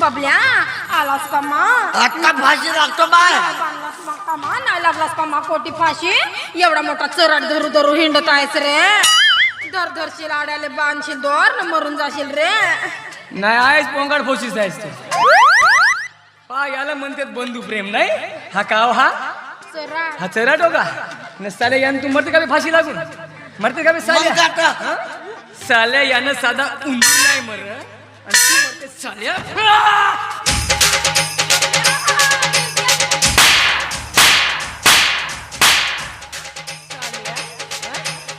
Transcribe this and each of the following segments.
बबल्या आलास का मा आता फाशी लागतो बाय बांधलास मा का मा नाही लागलास का मा कोटी फाशी एवढा मोठा चराट धरू धरू हिंडत आहेस रे दर धरशील आड्याले बांधशील दोर न मरून जाशील रे नाही आहेस पोंगाड फोशीस आहेस तू पा याला म्हणतात बंधू प्रेम नाही हा काव हा चरा हा चराट हो का न साले यानं तू मरते का बे फाशी लागून मरते का बे साले मग आता साल्या यानं साधा उंदीर नाही मर आणि तू मरते साल्या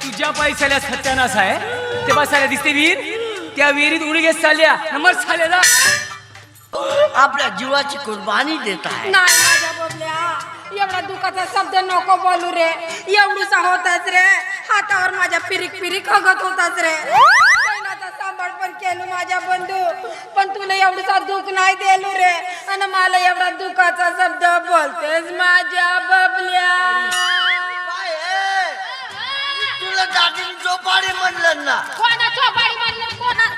तुझ्या पैशाला सत्यानाश आहे तेव्हा साल्या दिसते विहीर त्या विहिरीत उडी घेत साल्या नंबर साल्याला आपल्या जीवाची कुर्बानी देत आहे नाही माझ्या बबल्या एवढा दुखाचा शब्द नको बोलू रे एवढूसा होताच रे हातावर माझ्या पिरिक पिरिक हगत होताच रे पैनाचा सांभाळ पण केलो माझ्या बंधू पण तुला एवढूसा दुःख नाही देलो रे आणि मला एवढा दुखाचा शब्द बोलतेस माझ्या बबल्या तुला दादीने झोपाडी म्हणलं ना कोणा चोपाडी म्हणलं कोणा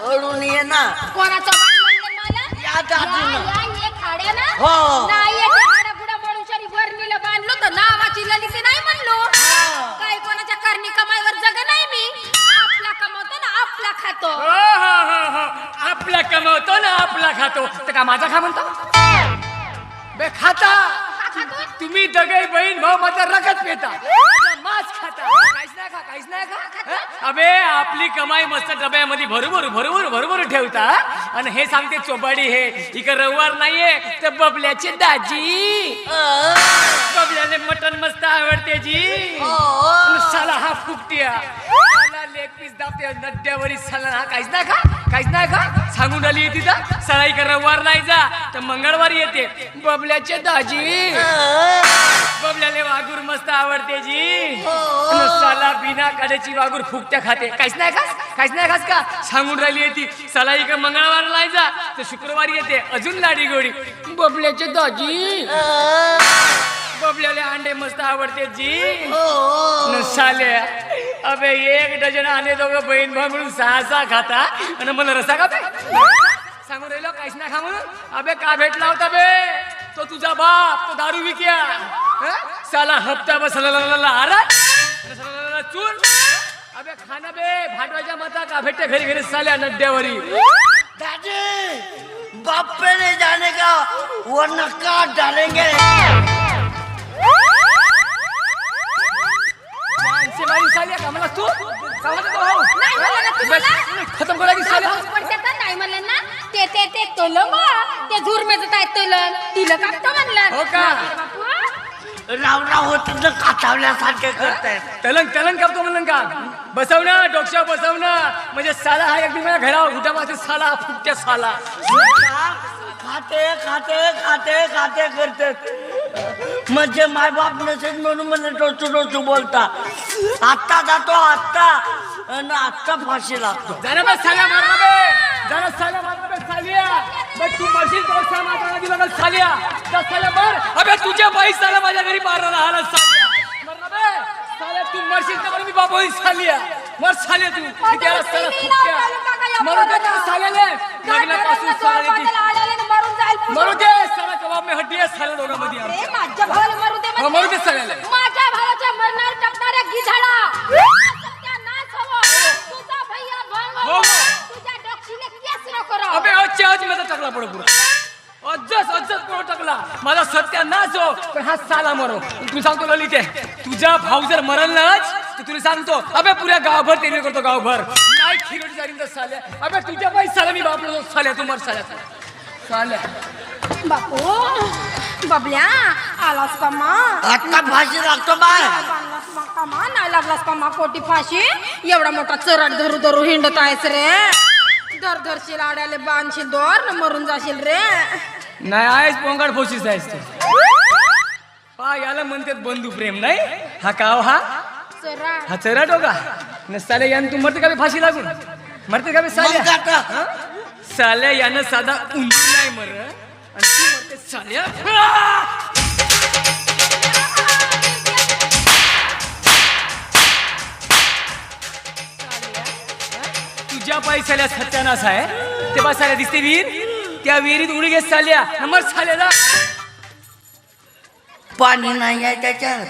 ओढून ये ना कोणाचं म्हणलं मला या दादीनं या खाड्या ना हो. नाही येते हाडा बुडा मळूशारी भरणीला बांधलो तर नावाची ललिती नाही म्हणलो काही कोणाच्या करणी कमाईवर जग नाही मी आपला कमवतो ना आपला खातो आपला कमवतो ना आपला खातो तर का माझा खा म्हणतो बे खाता तुम्ही दगई बहीण भाऊ माझा रगत पेता मास खाता काहीच नाही खा अबे आपली कमाई मस्त डब्यामध्ये भरभर ठेवता आणि हे सांगते चोपाडी हे इकडे रविवार नाहीये तर बबल्याचे दाजी बबल्याने मटन मस्त आवडते जी साला हा फुकट्या लेग पीस दाबते नड्यावरी साला हा काहीच नाही खा सांगून आली तिथं साला इकडे रविवार नाही जा तर मंगळवारी येते बबल्याचे दाजी बबल्याने वागूर मस्त आवडते जी साला बिना काड्याची वागूर फुकट्या खाते काहीच नाही खास का सांगून राहिली ती साला इकडे मंगळवार नाही जा तर शुक्रवारी येते अजून लाडी गोडी बबल्याचे दाजी बबल्याला अंडे मस्त आवडते जी साल्या अबे एक डझन आणे दोघं बहीण भाऊ मिळून 6 खाता आणि मला रसा का सांगून राहिलो काहीच नाही खा म्हणून अबे का भेटला होता बे तो तुझा बाप तो दारू विक्या साला हप्ता बसला चूल अबे खाना बे भांडवाच्या माता का भेटते घरी साल्या नड्यावरी दादी बाप पे नहीं जाने का वरना काट डालेंगे साल्या का मला तू खतम करा की साल्या नाही म्हणलं ना ते तोलं ते झुरमेच काय तोलन तिला कापतो म्हणलं हो का राव होत काचावल्यासारखे करतायत तलंग करतो म्हणलं का बसवणं डोक्या बसवणं म्हणजे साला हा एक माझ्या घरावर उठावाचा साला हा फुकट्या साला खाते करतात म्हणजे माय बाप नसेल म्हणून मला टोचू बोलता आत्ता जातो आत्ता फाशी लागतो जरा बस साल्या मारला बे जरा साल्या मारला बे सालिया बे तू मशीन तो साला मारला दिला बे सालिया त्या साल्या मार अबे तुझ्या बाई साला माझ्या घरी मारला राहिला सालिया मारला बे साल्या तू मशीन तर मी बाबा सालिया मर सालिया तू त्याला साला फुकट्या मरू दे त्या साल्याले लग्नापासून साला मरू दे साला कबाब में हड्डी आहे साल्या दोघांमध्ये माझ्या भावाला मरू दे मरू दे साल्याले माझ्या भावाच्या मरणार टपणाऱ्या गिधाडा सत्यानाश हवं तुझा भैया भांग तुझ्या डोक्षीने केस न करो अबे आज माझा टाकला पडो पुरा अज्जस पडो टाकला माझा सत्यानाश हो पण हा साला मरो तू सांगतो ललिते तुझा भाऊ जर मरलच तर तुला सांगतो अबे पुऱ्या गावभर तेरी करतो गावभर नाही खिरडी जाईन तर साल्या अबे तुझ्या बाई साला मी बापलो साल्या तू मर साल्या बापू बबल्या आलास का मा आता फाशी लागतो बाय बांधलास मा का मा नाही लागलास का मा कोटी फाशी एवढा मोठा चराट धरू धरू हिंडत आहेस रे दर धरशील आड्याले बांधशील दोर न मरून जाशील रे नाही आहेस पोंगाड फोशीस आहेस तू पा याला म्हणतात बंधू प्रेम नाही हा काव हा चराट हो का न साल्या यानं तू मरते का बे फाशी लागून मरते का बे साल्या साल्या यानं साधा उंदीर नाही मर आणि तू मरते साल्या तुझ्या पैशाला सत्यानाश आहे ते बसायला दिसते विहीर त्या विहिरीत उडी घेत चालल्या नंबर चालेला पाणी नाही आहे त्याच्यात.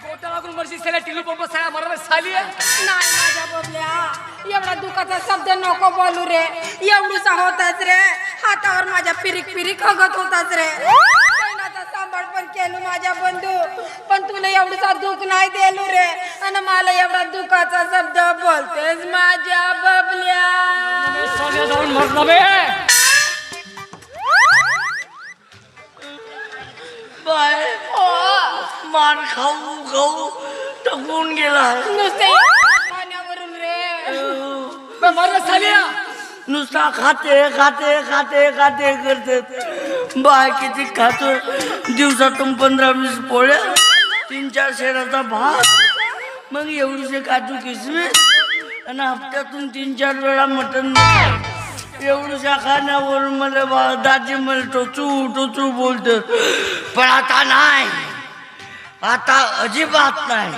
गोटा लागून मर्शी साल्या टिलू पंप साल्या मरण साली नाही माझ्या बबल्या एवढा दुखाचा शब्द नको बोलू रे. एवढूसा होताच रे हातावर माझ्या पिरिक पिरिक हगत होताच रे. सैनाचा सांभाळ पण केलो माझ्या बंधू पण तुला एवढूसा दुःख नाही देलो रे आणि मला एवढा दुखाचा शब्द बोलतेस माझ्या बबल्या. जाऊन मरण बे बाय मार खाऊ खाऊ टकून गेला. नुसते खाण्यावरून रे मरण साल्या नुसता खाते खाते खाते खाते करते. बाय किती खातो दिवसातून 15-20 पोळ्या 3-4 शेराचा भात मग एवढीचे काजू किसमिस आणि हप्त्यातून 3-4 वेळा मटण. एवढ्या खाण्यावरून मला दाजी मला टोचू टोचू बोलत. पण आता नाही आता अजिबात नाही.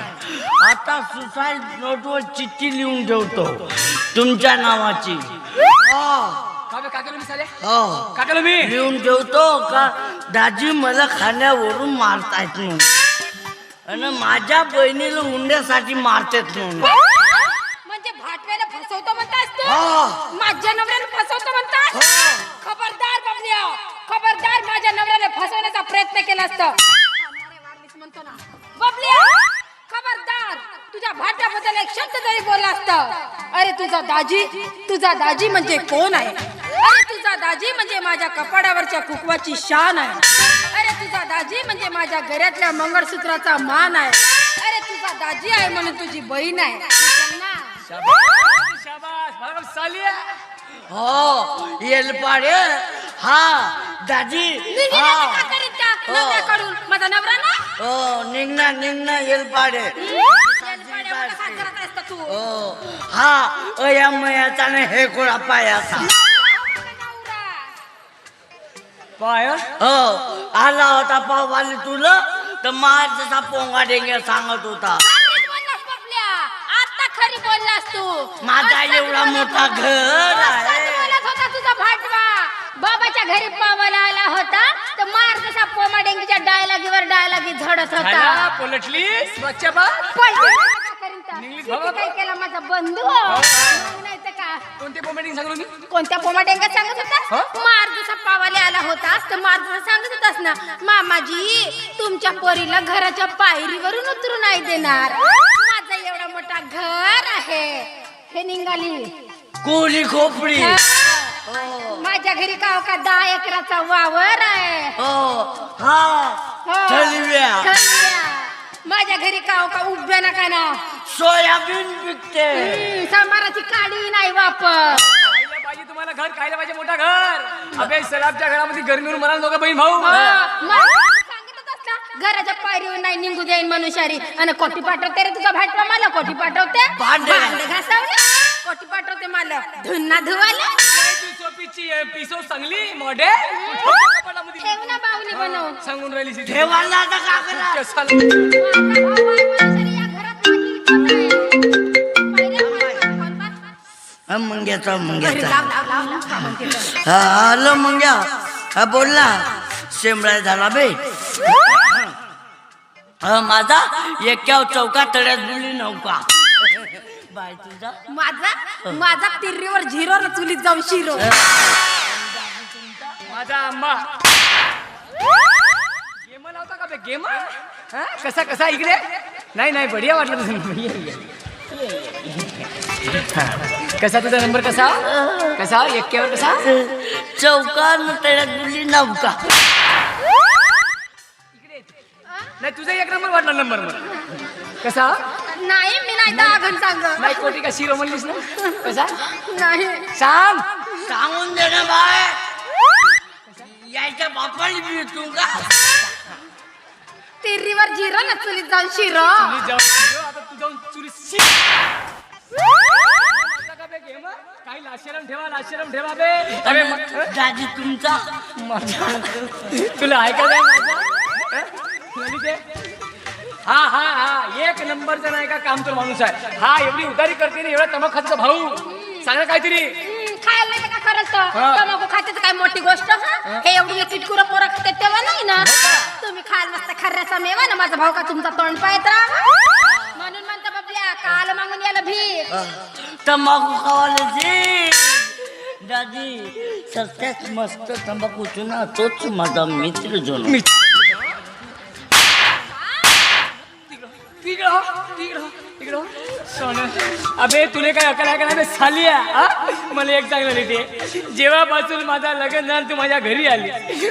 आता सुसाईड नोटवर चिठ्ठी लिहून ठेवतो तुमच्या नावाची. काय केलं मी साल्या हो काय केलं मी लिहून ठेवतो का दाजी मला खाण्यावरून मारतायत म्हणून आणि माझ्या बहिणीला हुंड्यासाठी मारतात म्हणून. म्हणजे भाटव्याला फसवतो म्हणतास तू. हो. माझ्या नवऱ्याला फसवतो म्हणतास. हो. खबरदार बबल्या खबरदार माझ्या नवऱ्याला फसवण्याचा प्रयत्न केला असता म्हणतो ना बबल्या खबरदार तुझ्या भाट्याबद्दल एक शब्द जरी बोलला असता. अरे तुझा दाजी म्हणजे कोण आहे. अरे तुझा दाजी म्हणजे माझ्या कपाडावरच्या कुकवाची शान आहे. अरे तुझा दाजी म्हणजे माझ्या घरातल्या मंगळसूत्राचा मान आहे. अरे तुझा दाजी आहे म्हणून तुझी बहीण आहे. शाबास सालिया हो येलपाडे हा दाजी हा नवऱ्याकडून माझा नवरा ना हो निघणार येलपाडे. तू हो हा अयामयाचा नाही हे कोळा पायाचा. पाय हो आला होता पाववाली तुला तर माझ जसा पोंगा डेंग्या सांगत होता. आता खरी बोललास तू. माझा एवढा मोठा घर आहे. बोलत होता तुझा भाटवा बाबाच्या घरी पावाला आला होता तर मार जसा पोमा डेंगीच्या डायलॉगीवर डायलॉगी झडत होता. पलटली स्वच्छ बा काय केला माझा बंधू नाही तर का कोणते कॉमेडी सांगलो मी कोणत्या पोमा डेंग्यात सांगत होतास. मार जसा पावाले आला होतास तर मार जसा सांगत होतास ना मामाजी तुमच्या पोरीला घराच्या पायरीवरून उतरू नाही देणार. माझं एवढा मोठा घर आहे हे निघाली कोली खोपडी. माझ्या घरी का 10 एकराचा वावर आहे. हो हा थलव्या. माझ्या घरी का उभ्या नका ना सोयाबीन पिकते. सांबाराची काडी नाही वापर. पाहिजे तुम्हाला घर खायला पाहिजे मोठा घर. अबे सलाबच्या घरामध्ये गरमी म्हणून म्हणाल दोघं बहीण भाऊ सांगितलंच ना घराच्या पायरीवर नाही निघू देईन मनुष्यारी आणि कोटी पाठवते रे तुझा भाटवा मला कोटी पाठवते भांडे घासावले कोटी पाठवते मला धुन्ना धुवायला. पिसो चांगली मॉडे ठेव ना बाहुली बनव सांगून राहिली ठेवायला आता का करा. मंग्याचा हॅलो मंग्या हा बोलला शेंबळा झाला बे. माझा एक्याव चौका तळ्यात बुली नौका. बाय तुझा माझा तिरीवर झिरो न चुलीत जाऊन शिरो. माझा आंबा गेम लावता का बे गेम कसा कसा इकडे नाही बढिया वाटलं तुझं. कसा तुझा नंबर कसा कसा एक्क्यावर कसा चौका न तळ्यात बुली नौका. नाही तुझा 1 नंबर वाटला नंबर कसा नाही मी नाही 10 घंट सांग नाही कोटी का शिरो म्हणलीस ना कसा नाही सांग सांगून दे ना बाय. यायच्या बापाला बी तू का तिरीवर झिरो न चुलीत जाऊन शिरो. आता तू जाऊन चुरी काही लाशरम ठेवा बे. अरे दाजी तुमचा तुला ऐकायला हा 1 नंबरचा नाही का काम तो माणूस आहे. हा एवढी उदारी करते ना एवढा तमक खाचा भाऊ सांग ना काहीतरी. खायला नाही का खरंच हा. तंबाखू खाते तर काय मोठी गोष्ट हा? हे एवढी चिटकुरं पोरं खाते तेव्हा नाही ना तुम्ही खायला मस्त खर्याचा मेवा ना माझा भाऊ का तुमचा तोंड पाहत राहा म्हणून म्हणता बाबल्या काल मागून याला भीक तंबाखू खावाले जे दादी सस्त्यात मस्त तंबाखू चुना तोच माझा मित्र जुना. अबे तुले काय अकल आहे का नाही सालिया हा? मला एक चांगलं ते जेव्हापासून माझा लग्न झालं तू माझ्या घरी आली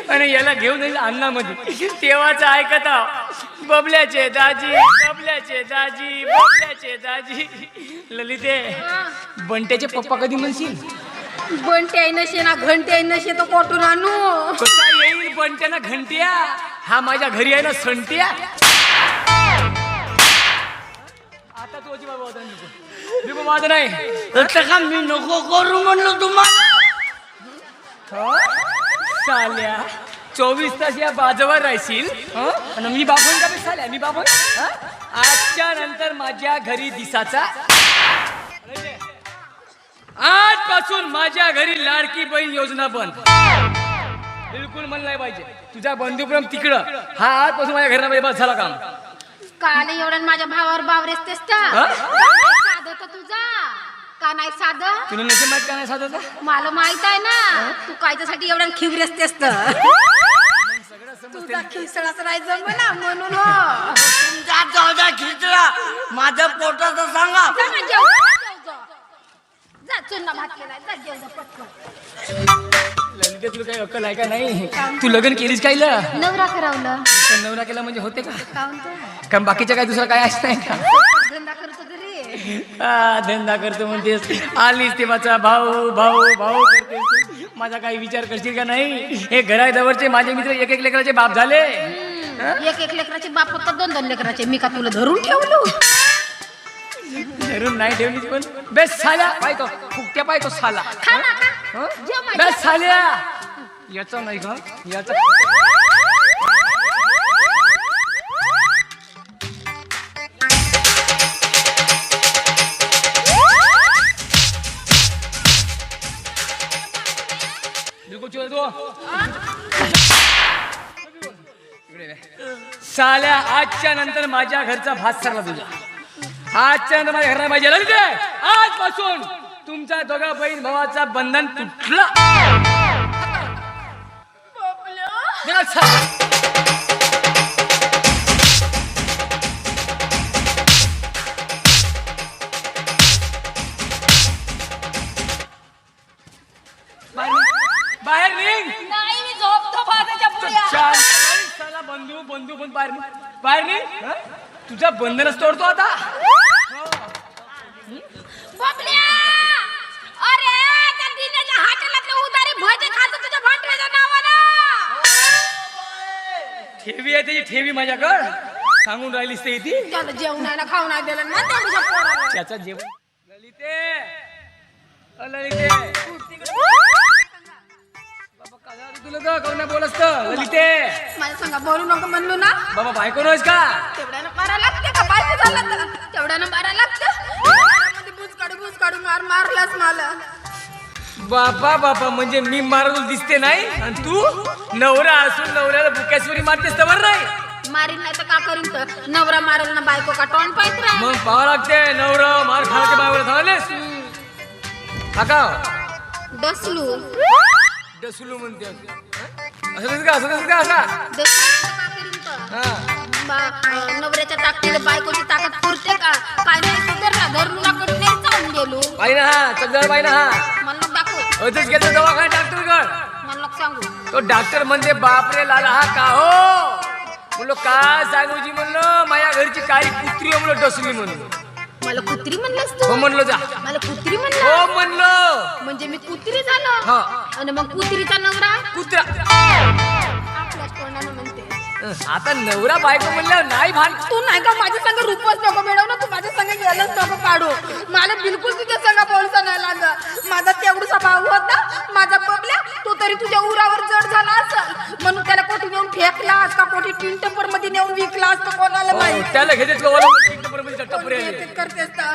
आणि याला घेऊन येईल अन्नामध्ये तेव्हाच ऐकत आहो बबल्याचे दाजी बबल्याचे दाजी बबल्याचे दाजी. ललिते बंट्याचे पप्पा कधी म्हणशील? बंटे आहे नशे ना घंटे आहे नशे तो कोठून आणू कसा येईल बंट्या ना घंटिया हा माझ्या घरी आहे ना संटिया. आता तू अजिबात वाद नको वाद नाही. तर का मी नको करू म्हणलो तुम्हाला. साल्या 24 तास या बाजूवर राहशील हं? आणि मी बाबून का बे साल्या मी बाबून हं? आजच्या नंतर माझ्या घरी दिसाचा आजपासून माझ्या घरी लाडकी बहीण योजना बंद. बिलकुल मन नाही पाहिजे. तुझा बंधुप्रम तिकडं हा आजपासून माझ्या घरामध्ये बस झाला काम. काल एवढं माझ्या भावावर बावरेस तेस साध तर तुझा का नाही साध तुला नसे माहित का नाही साधं मला माहित आहे ना तू कायच्यासाठी एवढं खिवरेस तेस तुझा खिसडाच राहायचं म्हणा म्हणून हो तुमचा चौदा खिचडा माझ्या पोटाचं सांगा. जा ना, जेव जा, जेव जा. जा चुन्ना भात केलाय जा जेव जा पटकन. ललिते तुला काही अक्कल आहे का नाही? तू लग्न केलीस काय नवरा करावलं नवरा केला म्हणजे होते का? का म्हणतो कारण बाकीच्या काय दुसरं काय असं नाही का? धंदा करतो घरी धंदा करतो म्हणतेस आलीस ते माझा भाऊ भाऊ भाऊ करतेस. माझा काही विचार करशील का नाही? हे घराजवळचे माझे मित्र एक एक लेकराचे बाप झाले. एक एक लेकराचे बाप होता दोन दोन लेकराचे मी का तुला धरून ठेवलो धरून नाही ठेवली पण बेस्ट साल्या पाहतो फुकट्या पाहतो साला. खा ना खा जेव माझ्या. बेस्ट साल्या याचा नाही का याचा साल्या आजच्या नंतर माझ्या घरचा भात सरला तुझा. आजच्या नंतर माझ्या घरात पाहिजे ललिते आजपासून तुमचा दोघा बहीण भावाचा बंधन तुटला. निघा, चल. बाहेर निघ. नाही मी झोपतो भाताच्या पुढ्या साला बंधू बंधू पण बाहेर बाहेर निघ. तुझा बंधनच तोडतो आता. बबल्या अरे त्या दिनेच्या हाटेलातले उदारी भजे खातो तुझ्या भांडव्याच्या नावानं ठेवी आहे त्याची ठेवी माझ्याकडं सांगून राहिलीस ते ती त्याला जेवण नाही ना खाऊन नाही दिलं ना तेवढ्या पोराला त्याचा जेवण. ललिते ललिते बाबा काय झालं तुला तर कोण बोलस तर ललिते माझ्या संग बोलू नको म्हणलो ना बाबा बायको नव्हस का? तेवढ्यानं मारा लागते का बायको झालं तर तेवढ्यानं मारा लागतं बूज काढू मारलाच मला बापा बापा म्हणजे मी मारून दिसते नाही आणि तू नवरा असून नवऱ्याला बुक्यासुरी मारतेस तर बरं नाही. मारीन नाही तर का करीन तर नवरा मारल ना बायको का टोन पाहिजे राह मग पाहा लागते नवरा मार खाण्याच्या बायवर थांबलेस काका डसलू डसलू म्हणते असं का असं का असा डसलू तर का करीन तर हा नवऱ्याच्या ताकदीला बायकोची ताकद पुरते का काय नाही सुधारला धरून लागत नाही चालून गेलो पाहि ना हा चगदार पाहि ना हा मला नको दाखव अजून गेलो दवाखान्यात डॉक्टर कड मला नको सांगू तो डॉक्टर म्हणते बापरे लाला हा का हो म्हणलो काय सांगूजी म्हणलं माझ्या घरची काही कुत्री आहे म्हणलं डसली म्हणून मला कुत्री म्हणलंस हो तू म्हणलो जा मला कुत्री म्हणलं हो म्हणलं म्हणजे मी कुत्री झालो हा आणि मग कुत्रीचा नवरा कुत्रा आपल्याच तोंडानं म्हणते आता नवरा बायको म्हणल्यावर नाही भान तू नाही का माझ्या संग रूपच नको मिळव ना तू माझ्या संग गेलंच नको काढू मला बिलकुल तुझ्या संग बोलता नाही लागत माझा तेवढा भाऊ होता माझा बबल्या तो तरी तुझ्या उरावर जड झाला असं म्हणून त्याला कोठी नेऊन फेकलास का कोठी टीन टेम्पर मध्ये नेऊन विकलास तर कोणाला माहित त्याला घेतेच का वाला नोकरी करतेस का?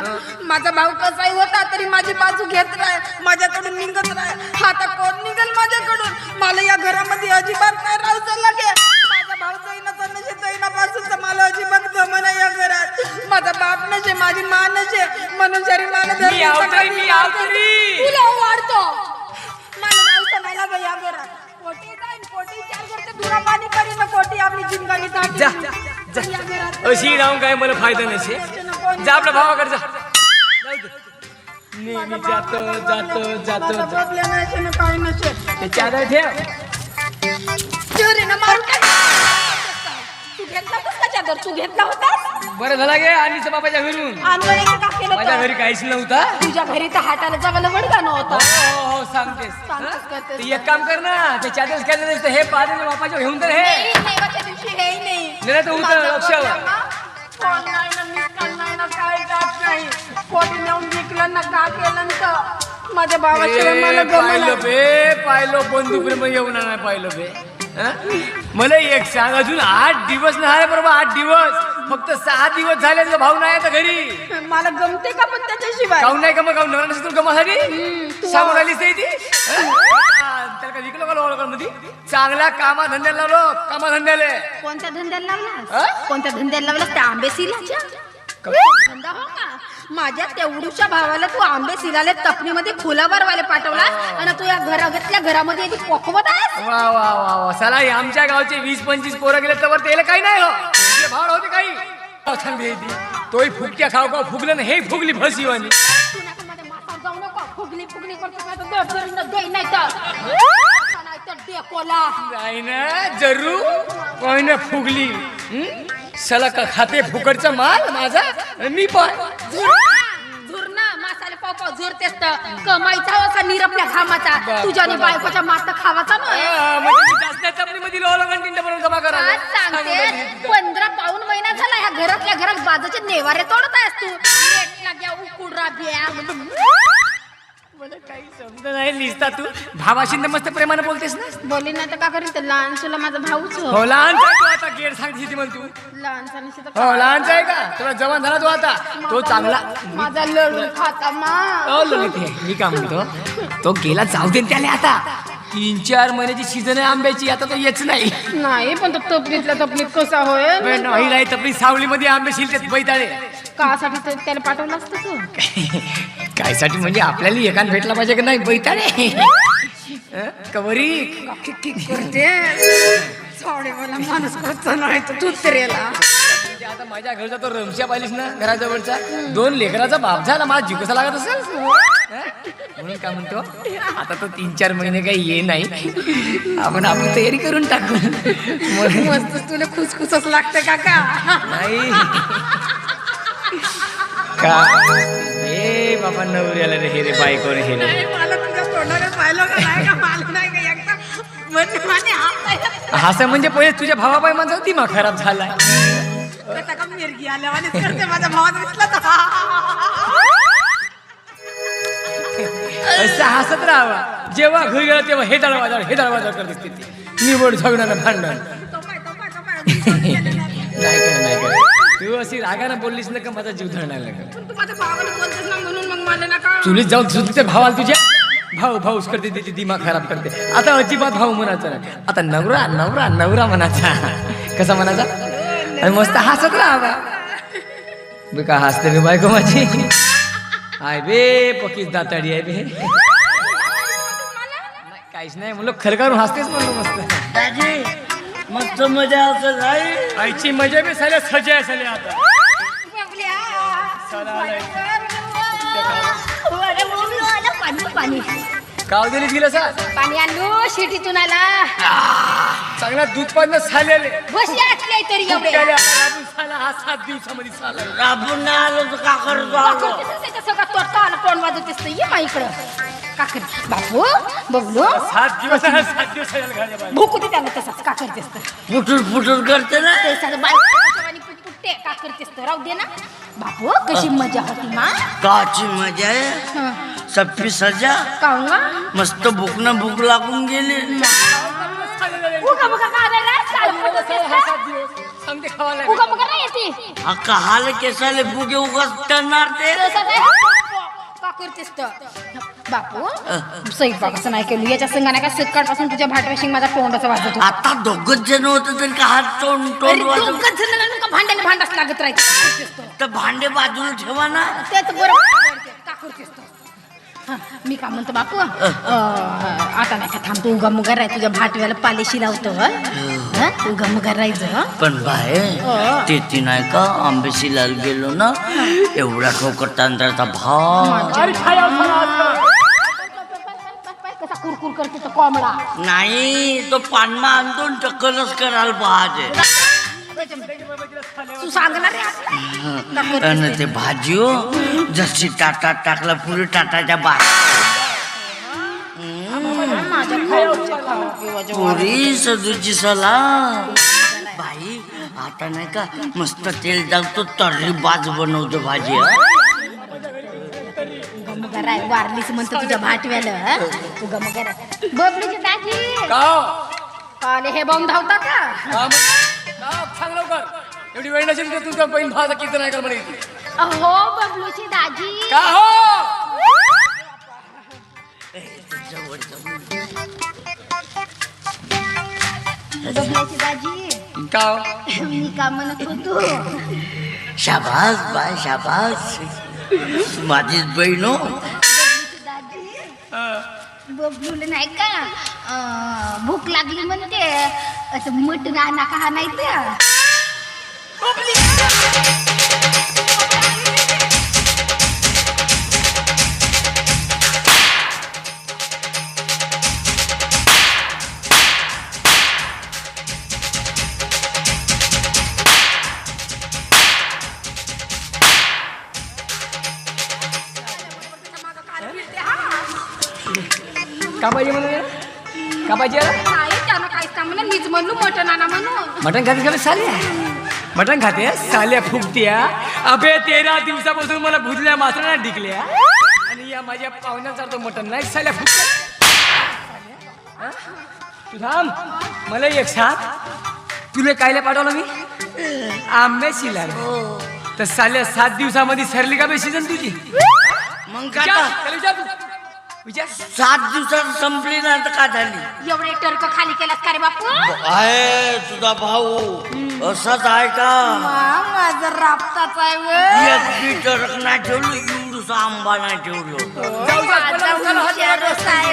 माझा भाऊ कसाही होता तरी माझी बाजू घेत राह, माझ्याकडून निघत राह. आता कोण निघेल माझ्याकडून? मला या घरामध्ये अजिबात नाही राहायचं लागे. माझा भाऊ जाईनाचा नशे जाईनापासून मला अजिबात गमना या घरात. माझा बाप नशे, माझी मा नशे, म्हणून जरी मला मी आवतरी तुला वाढतो. मला राहायचं नाही लागे या घरात. कोटी जाईन, कोटी चार करते दुरा पाणी करीन, कोटी आपली जिंदगी टाकी. जा जा अशी राहून काय मला फायदा नसे. जा आपल्या भावाकडे जा. नेहमी जातो जातो जातो बदल्या नाही ना काही नसे. ते चादर ठेव. चोरीनं मारून टाक. तू घेतला होतास का चादर? तू घेतला होतास? बरं झाला गे आणलीच बाबाच्या घरून. आणलं का केलं? माझ्या घरी काहीच नव्हता. तुझ्या घरी तर हाताला जागाला वडगा नव्हता. हो सांगतेस. सांगतेस करतेस. ते एक काम कर ना, ते चादर काय हे पाहते बापाच्या घेऊन तर हे नाही, देवाच्या दिवशी हेही नाही. नाही तर उतर लक्षावर. कोण नाही ना, मिस्टर नाही ना, काय जात नाही. कोणी नेऊन विकलं ना, का केलं ना. माझ्या भावाशिवाय मला पाहिलं गमलं. बे पाहिलं बंधू प्रेम येऊन नाही पाहिलं बे. मला एक सांग, अजून 8 दिवस नाही बरोबर. 8 दिवस फक्त 6 दिवस झाले तुझा भाऊ नाही आता घरी. मला गमते का पण त्याच्याशिवाय? काऊन नाही का मग काऊन नवरा नसेल तुला गमासाठी तू सांगून आलीस ती त्याला का विकलं का लोक मध्ये चांगल्या कामा धंद्याला लावलो. कामा धंद्याला कोणत्या धंद्याला हा? लावलास? कोणत्या धंद्याला लावलास? त्या आंबे सिलाच्या धंदा हो का? माझ्या तेवढूच्या भावाला तू आंबे सिलाले तपणीमध्ये फुलं भरवायला पाठवला आणि तू या घरातल्या घरामध्ये याची पोखवत आहेस. वा वा वा वा चला आमच्या गावचे 20-25 पोरं गेले तर त्याला काही नाही हो. तुझे भाव होते काही चांगली आहे ती. तोही फुगत्या खाऊ का फुगलं ना हे फुगली फसी वाली. तू नका मध्ये माथा जाऊ नको. फुगली फुगली करतो नाही तर दर दर नाही तर नाही तर डेकोला. नाही ना जरूर कोणी ना फुगली. सला का खाते फुकटचा माल माझा आणि मी पण झुरणा मसाले पाव पाव झुरतेस तर कमाईचा असा निरपल्या घामाचा. तुझ्या आणि बायकोच्या मात खावाचा ना. म्हणजे मी जास्त चपलीमध्ये लोला घंटीन बनवून जमा करा. आज सांगते 15-52 महिना झाला ह्या घरातल्या घरात बाजूचे नेवारे तोडत आहेस तू. नेटला घ्या उकुडरा घ्या. मला काही समज नाही लिहिता तू भावाशी मस्त प्रेमाने बोलतेस ना. बोलली नाही तर का करीन? तर लहान तुला माझा भाऊच हो. हो लहानचा आहे तू आता गेट सांगते ती मला तू. लहानचा नसेल तर हो लहानचा आहे का तुला जवान झाला तू आता. तो चांगला माझा लढून खाता मा. ललित मी काय म्हणतो तो गेला जाऊ दे त्याला आता. 3-4 महिन्याची सीझन आहे आंब्याची. आता तो येच नाही. नाही पण तो तपलीतल्या तपलीत कसा होय? नाही नाही तपली सावलीमध्ये आंबे शिलतात बैताळे. कासाठी तर त्याला पाठवलं असतं तू. कायसाठी म्हणजे आपल्याला एकान भेटला पाहिजे का नाही बैताळे. कवरी करते सावडे मला माणूस करतो नाही तर तू तरेला. आता माझ्या घरचा तो रमशा पाहिलीस ना घराजवळचा 2 लेकराचा बाप झाला. माझा जीव कसा लागत असेल म्हणून काय म्हणतो आता तो 3-4 महिने काही ये नाही. आपण आपली तयारी करून टाकू. मस्त तुला खुसखुसच लागते काका. नाही का हे बाबा नवऱ्याला रे हे रे बायको रे हे रे. मला तुझ्या तोंडाला पाहिलं का नाही का? मला नाही का एकदा म्हणजे माझे हात असं म्हणजे पहिले तुझ्या भावाबाई माझा दिमाग खराब झाला. कसा का मिरगी आल्यावानीच करते माझ्या भावात दिसला तर. असं हसत राहावा. जेव्हा घरी गेला तेव्हा हे दळवाजळ करत असते ती. निवड झगडणं भांडण नाही कर. तू अशी रागाने बोललीस ना का माझा जीव धरणायला लागला. तू माझ्या भावाला बोलतेस ना म्हणून मग मला नका. चुलीत जाऊन तुझ्या भावाला तुझ्या भाऊच करते त्याची दिमाग खराब करते. आता अजिबात भाऊ म्हणायचा नाही. आता नवरा नवरा नवरा म्हणायचा. कसा म्हणायचा आणि मस्त हसत राहावा. बे का हसते बे बायको माझी. आय बे पकीच दाताडी आहे बे. काहीच नाही म्हणलं खरकारून हसतेच म्हणलं मस्त. दाजी मस्त मजा असं नाही. आईची मजा बी साल्या सजा साले आता. पाणी गाव दिली गेलं सा पाणी आणलो शिटीतून आला. चांगला दूध पाजणं झालेले बशी आटले तरी एवढे. साला हा 7 दिवसामध्ये साला आपण नाही आलो तर का करतो आलो. त्याच्या सगळं तोडता आला तोंड वाजवतेस तर ये मा इकडं. का कर बापू बघलो 7 दिवस 7 दिवस घालच्या बाहेर. भूक होती त्याला तसाच का करतेस तर. फुटूर करते ना. ते साधं बायकोच्या पुट्टे का करतेस तर. राहू दे ना बापू. कशी मजा होती मा. काची मजा आहे. सप्पी सजा काऊंगा मस्त भूक ना भूक लागून गेली. भूका भूका का रे? काय बोलतेस का? सांगते खावायला उगा मग नाही येते अक्का हाल केसाले फुगे उगाच टरणार ते का करतेस तर बापू स्वयंपाक असं नाही केलं याच्या संघाने का सकाळपासून तुझ्या भाटव्याशी माझा तोंडाचा वाजत होता आता दोघच जण होत तरी का हात तोंड तोंड वाजवून दोघंच जणांना का भांड्याने भांडाच लागत राहायचं तर भांडे बाजूला ठेवा ना तेच बरोबर का करतेस तर मी का म्हणतो बापू आता नाही का थांबतो उगा मुगा राहाय तुझ्या भाटव्याला पालेशी लावतो उगा मुगा राहायचं पण बाय ते ती नाही का आंबेशीला गेलो ना एवढा ठोकर तांदळाचा भाव अरे खाया फराळ. कसा कुरकुर करते तो कोंबडा नाही तो पानमा आणतो टक्करच करायला पाहिजे तू सांगणार रे आता? आणि ते भाजी हो जशी ताटात टाकला पुरी ताटाच्या बाहेर माझ्या खायचं पुरी सदूची सला बाई आता नाही का मस्त तेल टाकतो तर्री बाज बनवतो भाजी वारलीच म्हणतो तुझ्या भाटव्याला उगा मग बबलीची दाजी का काले हे बॉम्ब धावता का का सांग लवकर एवढी वेळ नसेल तर तुझा बहीण भावाचा कीर्तन ऐकायला मला येते अहो बबलूची दाजी का हो बबलूची दाजी का हो? मी का म्हणत होतो शाबास बाय शाबास माझीच बहीण हो बबलूला नाही का भूक लागली म्हणते असं मटण आणा का नाही तर का पाहिजे म्हणून का पाहिजे नाही त्यानं काय सांग मीच म्हणू मटण आणा म्हणून मटण खाते का साल्या मटण खाते साल्या फुगत्या अबे 13 दिवसापासून मला भुजल्या मात्रांना डिकल्या आणि या माझ्या पाहुण्याचा तो मटण नाही साल्या फुगत्या तू थांब मला एक सांग तुला कायला पाठवलं मी आंबे शिला तर साल्या 7 दिवसामध्ये सरली का बे सीजन तुझी मग विचार, का त्याला विचार तू. विचार 7 दिवसात संपली ना तर का झाली एवढे टर्क खाली केलास का रे बापू आहे तुझा भाऊ असाच आहे का माझा राबताच आहे एक बी टरक नाही ठेवलं एवढूसा आंबा नाही ठेवलं जाऊ दे, मला उचलायला हात लावा.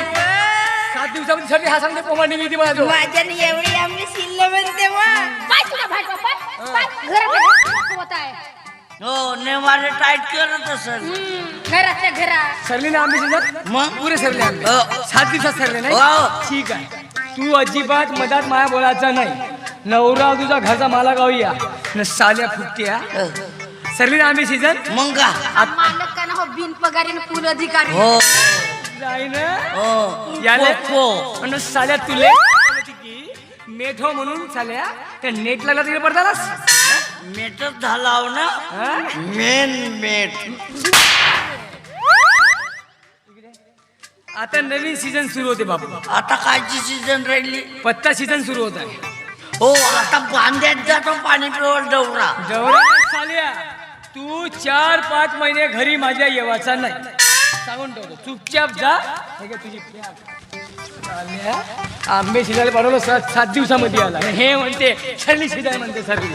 7 दिवसामध्ये सरली हा सांगते पोमाडी मी ती माझ्या माझ्याने एवढी आम्ही शिल्ल म्हणते पाय तुला भाट बापा घरात होत आहे हो नेवारे टाईट करत असेल घरातल्या घरात सरली ना आंबे शिजत मग पुरे सरले आंबे 7 दिवसात सरले नाही हो. ठीक आहे तू अजिबात मधात माया बोलायचा नाही नवरा तुझा घरचा माला गावया न साल्या फुटत्या सरली ना आंबे सीजन मग का मालक का ना हो बिन पगारी पूर्ण अधिकारी हो जाई ना हो याले पोपो. आणि साल्या तुले मेठो म्हणून साल्या त्या नेट लागला तिकडे पडतानास मेटच झाला हो ना मेन मेट आता नवीन सीझन सुरू होते बाबू आता कायची सीझन राहिली पत्ता सीझन सुरू होत आहे हो आता बांध्यात जातो पाणी पिवळ डवरा जवळ साल्या तू 4-5 महिने घरी माझ्या येवाचा नाही सांगून ठेवतो चुपचाप जा हे घे तुझी साल्या, आंबे शिजायला बनवलं 7 दिवसामध्ये आला आणि हे म्हणते सरली शिजाय म्हणते सरली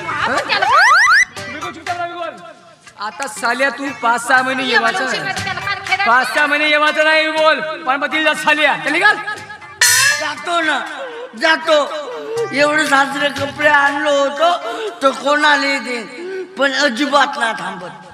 आता साल्या तू 5-6 महिने येवाचा नाही 5-6 महिने येवाचा नाही बोल पण मग तिला साल्या चल निघाल जातो ना जातो एवढे साजरे कपडे आणलो होतो तर कोणाला दे पण अजिबात ना थांबत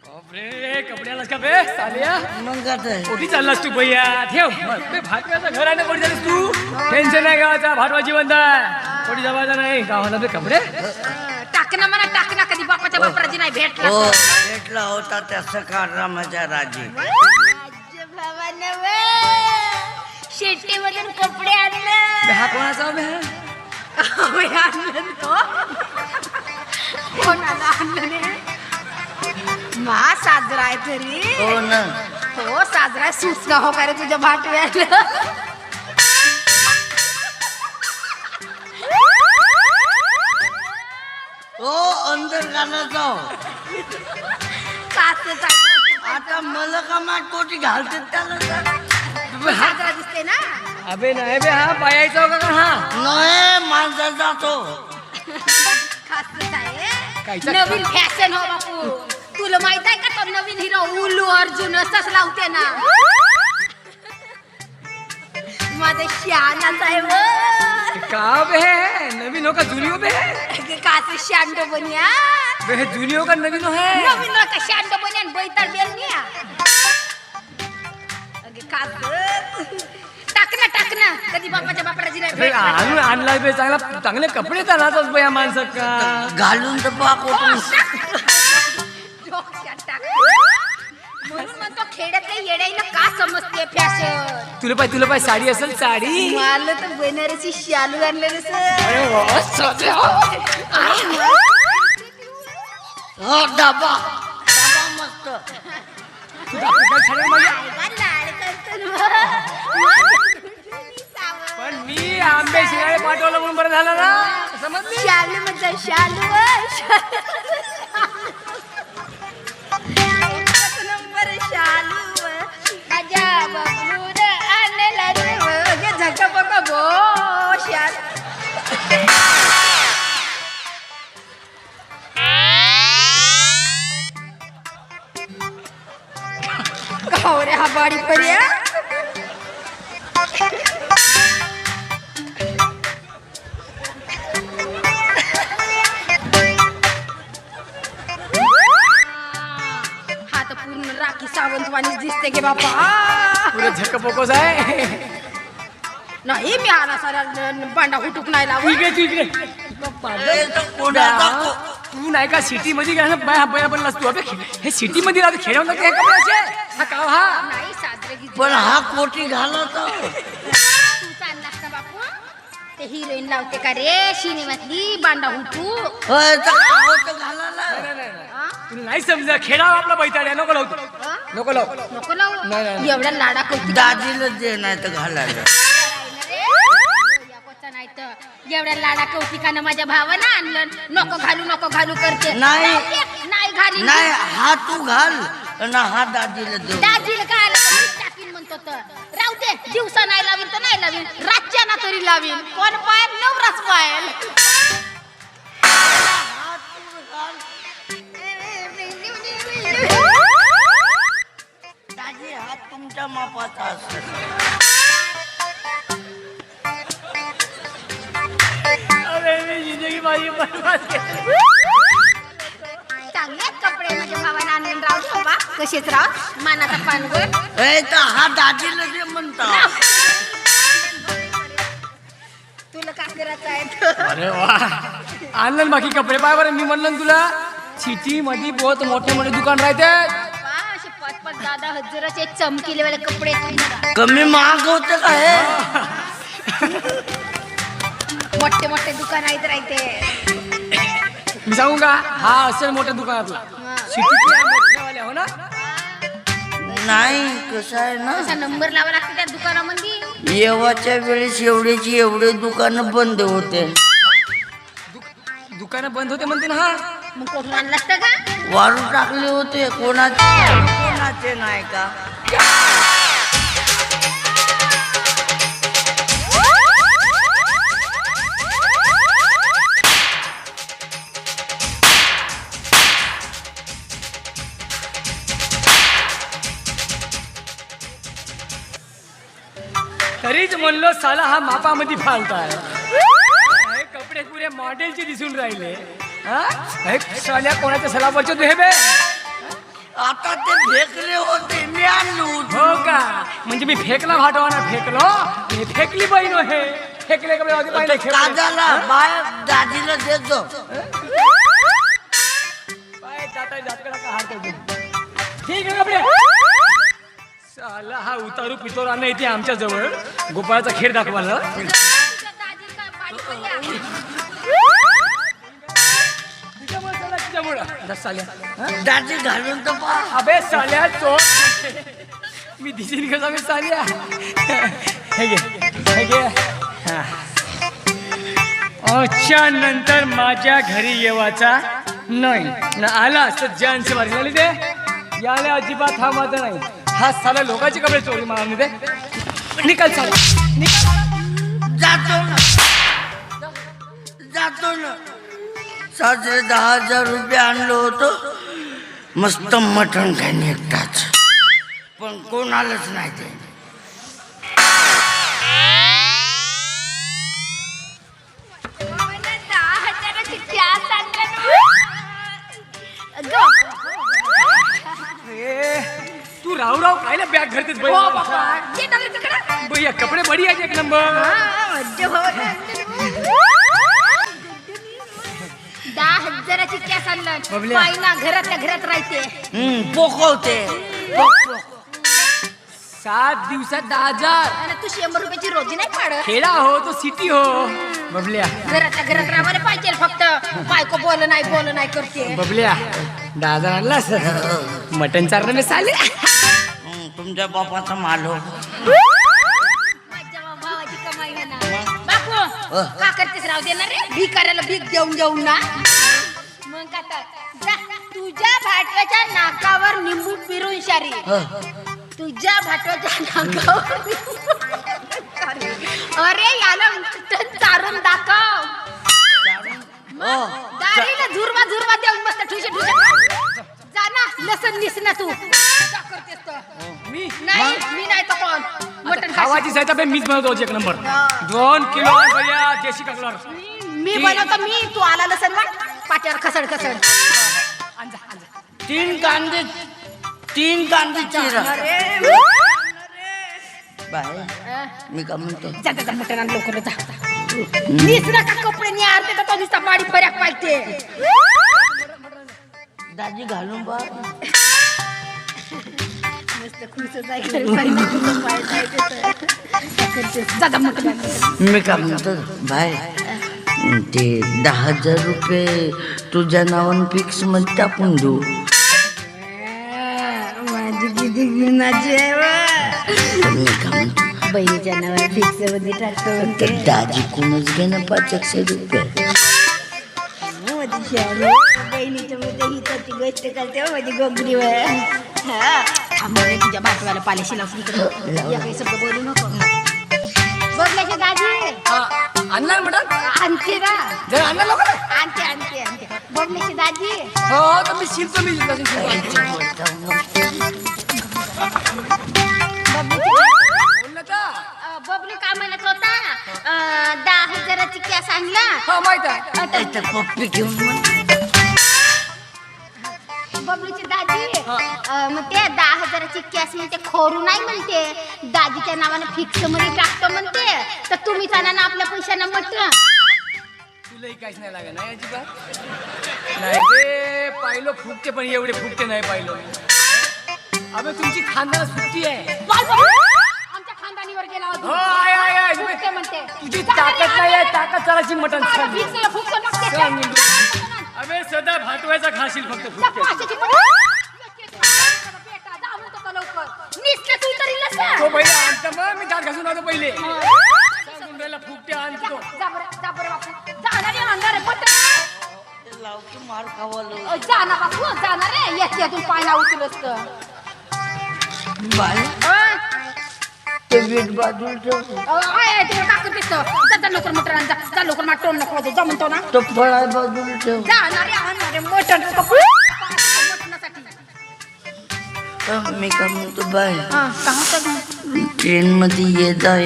बापरे कपड्याला का बे साल्या मग काय कुठे चाललास तू भैया ठेव भाटव्याचं घर आहे कोणी झालीस तू टेन्शन नाही गावाचा भाटवा जिवंत आहे कोणी जवायचा नाही गावाला बे कपडे टाकना म्हणा टाकना कधी बापाच्या बापराची नाही भेटला हो भेटला होता त्या सकारामाच्या राजी शेट्टी मधून कपडे आणले हा कोणाचा बे आणलं तो कोणाला आणलं मा साजरा आहे तरी हो ना. हो साजरा आहे सुचका हो का रे तुझ्या भाटव्यात हो अंदर घालायचो. काच आता मला का माठ कोटी घालते त्याला साजरा दिसते ना अबे नाही बे हा पायाचा होता का हा नाही माणसा जातो. खासच आहे कायचा नवीन फॅशन हो बापू तुला माहित आहे का तो नवीन हिरो उल्लू अर्जुन असंच लावते ना माझे शानाच आहे व का बे नवीन हो का जुनी हो बे काच शांड बनिया बे हे जुनी हो का नवीन हो है नवीन का शांड बनिया बैताळ बेलनिया अगे काच टाकना कधी बापाच्या बापराजी बे, नाही आणून आणलाय बे चांगले कपडे चालतच बे या माणसं का घालून तर पा कोटून. म्हणून म्हणतो खेड्यातल्या येड्याला का समजते फॅशन तुला पाय साडी असेल साडी मला तर बनारसी शालू आणलेलं सर अरे वा, साध्या. हो डबा डबा मस्त. तुला आपलं काय छान आहे माझ्या? पण मी आंबे शिराळे पाठवलं म्हणून बरं झालं ना समजली शालू म्हणजे शालू नंबर शालू माझ्या बबलून आणला रे झका बघा गो शालू रे हा बाडी पर्या हा तर पूर्ण राखी सावंतवाणी दिसते गे बापा पुढे झक पोकोस आहे नाही मी आला सारा बांडा हुटूक नाही लावू ठीक आहे ठीक आहे ए, तो कोणाचा को- तू नाही का सिटी मध्ये काय बाया बाया बनलास तू अबे हे सिटी मध्ये राहतो खेळवलं काय कपडे असे हा का हा नाही साजरे पण हा कोटी घालतो. तू चाललास ना बापू ते हिरोईन लावते का रे सिनेमातली बांडा हुटू होय, तर का होतं घालायला. हा? तुला नाही समजा खेळावं आपला बैताड्या नको लावतो हा? नको लाव नको लावू नाही, नाही. एवढा लाडा कौतिक दादीला दे नाही तर घालायला. नाही तर एवढ्या लाडा कौतिकानं माझ्या भावानं आणलं नको घालू करते नाही. नाही घाली नाही हा तू घाल आणि हा दादीला दे. दाजीला काय आलं तर मीच टाकीन म्हणतो तर राहू दे दिवसा नाही लावीन तर नाही लावीन रातच्या ना तरी लावीन कोण पायल नवराच पायल दाजी हा तुमच्या मापाचा असेल. अरे मी जिंदगी माझी बरबाद केली. चांगले कपडे माझ्या भावानं आणून राहू दे बाबा कसेच राह मानाचा पानगड ए, तर हा दादीला दे म्हणता. तुला काय करायचं आहे अरे वा आणलं ना बाकी कपडे पाय बरं मी म्हणलं ना तुला सिटी मध्ये बहुत मोठे मोठे दुकान राहते असे 5-10 हजाराचे चमकीले वाले कपडे आहेत. कमी महाग होतं का हे. मोठे दुकान आहेत राहते मी सांगू का हा असेल मोठ्या दुकानातला हा. सिटीतल्या मोठ्यावाल्या हो ना नाही कसं आहे ना असा नंबर लावा लागते त्या दुकानामध्ये येवाच्या वेळेस एवढे दुकानं बंद होते. दुकानं बंद होते म्हणते ना हा मग कुठून आणलं असतं का वाळू टाकले होते कोणाचे नाही का. तरीच म्हणलो साला हा मापामध्ये फालताय हे कपडे पुरे मॉडेलचे दिसून राहिले हा हे साल्या कोणाच्या सलापरचे तू हे बे आता ते फेकले होते मी आणलो हो का म्हणजे मी फेकला भाटवाना फेकलो मी फेकली बहीण हो हे फेकले कपडे होते पाहिले काजाला बाय दादीला देतो. पाय जाताय जातकडा का हार करतो ठीक आहे कपडे साला हा उतारू पितोरा नाही ते आमच्या जवळ गोपाळाचा खेळ दाखवायला तुझ्यामुळे पुढं साल्या हं? दाजी घालून तर पहा. अबे साल्या तो मी दिसीन कसा मी साल्या हे घे हा. अच्छा नंतर माझ्या घरी येवाचा नाही ना आला तर जानसे मारी झाली ते याला अजिबात हा माझा नाही हा साला लोकांचे कपडे चोरी मला दे निकाल साला निकाल जातो ना साजरे 10,000 रुपये आणलं होतं मस्त मटण खाणे एकटाच पण कोणालाच नाही ते तू राव राव खायला बॅग घरतेच भैया कपडे बडी आहेत एक नंबर 10,000ची कॅस आणलं बबल्या. बाईना घरातल्या घरात राहते पोकवते 7 दिवसात 10,000 आणि तू 100 रुपयाची रोजी नाही पाडत खेडा हो तो सिटी हो बबल्या घरातल्या घरात राहायला पाहिजे फक्त बायको बोल नाही करते बबल्या 10,000 आणलास मटन चारणं मी साले तुमच्या बापाचा माल हो माझ्या भावाची कमाई आहे ना बापू का करतेस राव देणार रे भिकाऱ्याला भीक देऊन ना मग का तर जा तुझ्या भाटव्याच्या नाकावर निंबू पिरून शारी तुझ्या भाटव्याच्या नाकावर अरे याला मटण चारून दाखव दारीला झुरवा देऊन मस्त ठुसे जा ना लसण निसना तू का करतेस तर मी मी नाही तर कोण मटण खावाची साहित्य बे मीच बनवतो एक नंबर 2 किलो आण भैया देशी ककलर मी बनवतो मी तू आला लसण वाट पाट्यावर खसड आणजा 3 कांदे चिरा बाय मी का म्हणतो जा मटण आण लवकर जा निसना का कपडे नि आरते तर तो दिसता बाडी फरक पाहिजे दाजी घालून बा मस्त खुश जा मटण मी का म्हणतो बाय ते 10,000 रुपये तुझ्या नावानं फिक्स मध्ये टाकून देऊ माझी किती गुणाची मी का म्हणतो बहिणीच्या नावावर फिक्स मध्ये टाकतो म्हणते तर दाजी कोणच घे ना 500 रुपये बहिणीच्या मध्ये ही तर ती गोष्ट करते माझी गोगरीवर थांबवणे तुझ्या बाटव्याला पाल्याशी लावून या काही शब्द बोलू नको बघल्याचे दाजी आणणार मटन आणते ना जर आणलं लवकर आणते बघल्याचे दाजी हो तर मी शिरतो मी बबली काय म्हणत होता 10,000ची कॅस आणला हो माहित आहे तर पप्पी घेऊन बबलीची दाजी मग ते 10,000ची कॅस म्हणते खोरू नाही म्हणते दाजीच्या नावाने फिक्स मध्ये टाकतो म्हणते तर तुम्ही जाणार ना आपल्या पैशांना म्हटलं तुलाही काहीच नाही लागत नाही अजिबात नाही ते पाहिलं फुकते पण एवढे फुकते नाही पाहिलं अबे तुमची खानदार सुट्टी आहे आमच्या खानदानीवर गेला होता. हो आहे फुकते म्हणते तुझी ताकद नाही आहे ताकद करायची मटण खाल्ली. फिक्सला फुकतो नसते सांग निघून. अबे सदा भातवायचा खाशील फक्त त्या फुकते पाशाची बेटा, जा म्हणतो का लवकर. निसलं तू तरी लसं. तो पहिले आणता मग मी दात घासून आलो पहिले सांगून राहिला फुकटे आणतो जा बरं बापू. जाणार आहे, आणणार आहे, पटकन. लावतो मार खावालो जाणार बापू, जाणार आहे. याच्यातून पाय उचलत बाय ते वीट बाजूला ठेव आहे तुम्ही काकत दिसतं. जा लवकर मटण आण, जा लवकर मला तोंड नको वाजवू. जा म्हणतो ना. तो फळा बाजूला ठेव जाणार आहे, आणणार आहे, मटण मटणासाठी. मी का म्हणतो बाय हा, का होतं? ट्रेन मध्ये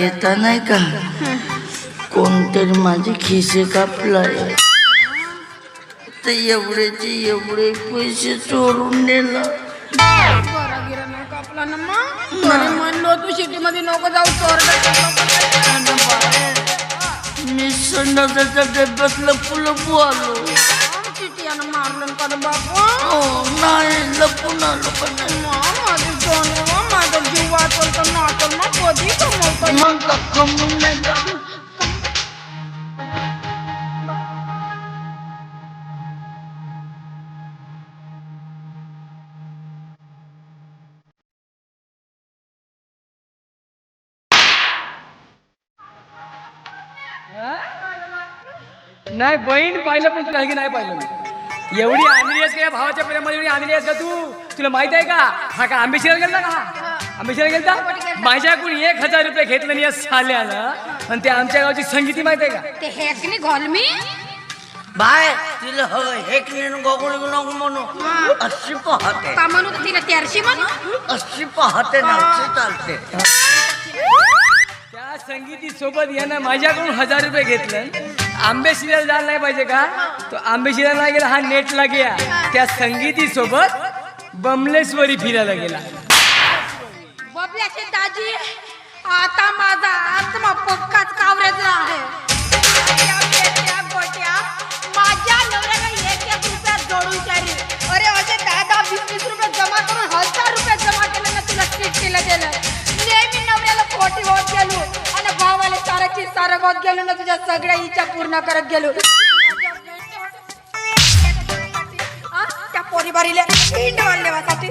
येता नाही का कोणतरी माझे खिसे कापलाय तर एवढेचे एवढे पैसे चोरून नेला बरं गिरा नाही कापला ना मग. बरं म्हणलो तू सिटीमध्ये नको जाऊ मी संडासाच्या डब्यातलं लपू आलो सिटी यानं मारलं का रे बापू. नाही लपून आलो पण माझी सोने माझा जीव वाचल तर नाचल ना कधी कमवतो. मग कमून नाही जाऊ. नाही बहीण पाहिलं पण तुला की नाही पाहिलं मी. एवढी आंधळी आहेस का या भावाच्या प्रेमात, एवढी आंधळी आहेस का तू? तुला माहित आहे का हा का आंबेशिरा गेलता का? आंबेशिरा गेलता माझ्याकडून 1000 रुपये घेतलं नाही या साल्यानं. आणि ते आमच्या गावची संगीती माहित आहे का? ते हेकनी घाल मी बाय तिला हेक नेऊन गोकुळ नको म्हणू, अशी पाहते, का म्हणू तिला त्यारशी म्हणू. अशी पाहते ना, अशी चालते. त्या संगीती सोबत यानं माझ्याकडून 1000 रुपये घेतलं. आंबेशिराला जायला नाही पाहिजे का? तो आंबेशिराला नाही गेला, हा नेटला गेला. त्या संगीती सोबत बमलेश्वरी फिरायला गेला. बबल्याचे दाजी आता माझा आत्मा पक्काच कावऱ्याचा आहे. त्या गोट्या माझ्या नवऱ्याला 1-1 रुपया जोडून चारी. अरे असे 10-20 रुपये जमा करून 1000 रुपये जमा केलं ना तुला ट्रीट केलं गेलं. नेहमी नवऱ्याला खोटी होत गेलो आणि भावाला साराची सारं होत गेलो ना तुझ्या सगळ्या इच्छा पूर्ण करत गेलो. त्या पोरीबारीला हिंडवाला नेवासाठी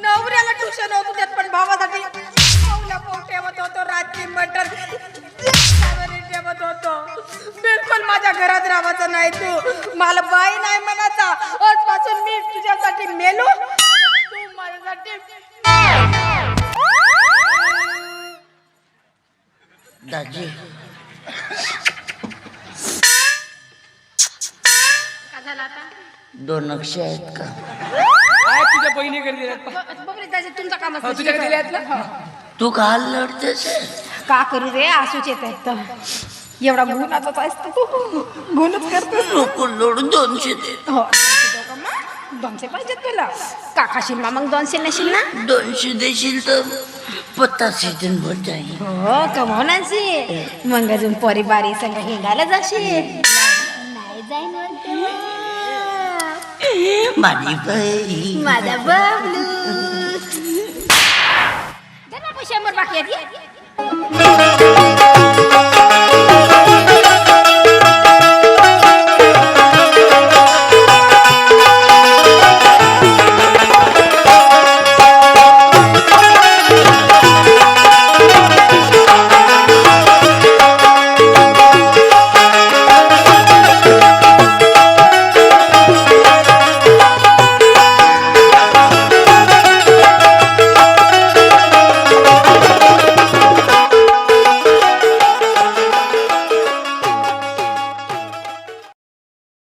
नवऱ्याला ट्युशन होतो त्यात पण भावासाठी ठेवत होतो. रात्री मटण ठेवत होतो. बिलकुल माझ्या घरात राहायचं नाही तू. मला बाई नाही म्हणायचा. आजपासून मी तुझ्यासाठी मेलो, तू माझ्यासाठी. दाजी काय झालं आता? 2 अक्षय आहेत का? काय तुझ्या बहिणीकडे दिल्यात? बबली दाजी तुमचं काम असतं. तुझ्याकडे दिल्यात ना? तू काल लढतेस? का करू रे? असूच येत आहेत. एवढा गुणाचाच असतो तू. गुणच करतोस. नको लोड 200 दे. हो 200 पाहिजेत तुला. का खाशील मग 200 नशील ना? 200 देशील तर 50 सीजन भर जाईल. हो कमवण्याची. मग अजून पोरी बारी संग हिंडायला जाशील. नाही जाईन म्हणते. माझी बाई, माझा बबलू. दे ना 100 बाकी आहेत.